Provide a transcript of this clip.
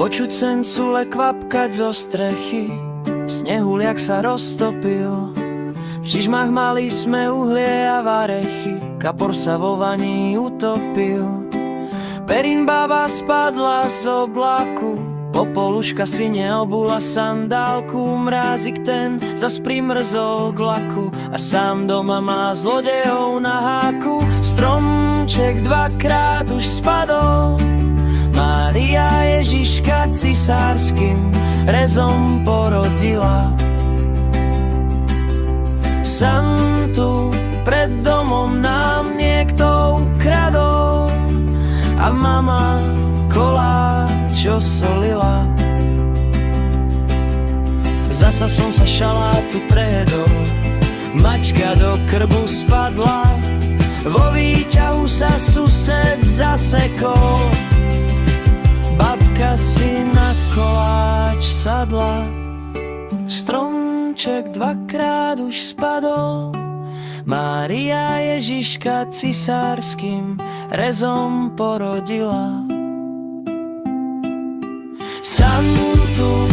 Počuť sencule kvapkať zo strechy, snehuliak sa roztopil. V čižmách mali sme uhlie a varechy, kapor sa vo vani utopil. Perín baba spadla z oblaku, popoluška si neobula sandálku. Mrázik ten zas primrzol k laku a sám doma má zlodejov na háku. Stromček dvakrát už spadol, Mária Ježiška cisárskym rezom porodila. Santu pred domom nám niekto ukradol a mama koláč osolila. Zasa som sa šalátu prejedol, mačka do krbu spadla, vo výťahu sa sused zasekol, babka si na koláč sadla. Stromček dvakrát už spadol, Mária Ježiška cisárskym rezom porodila. Santu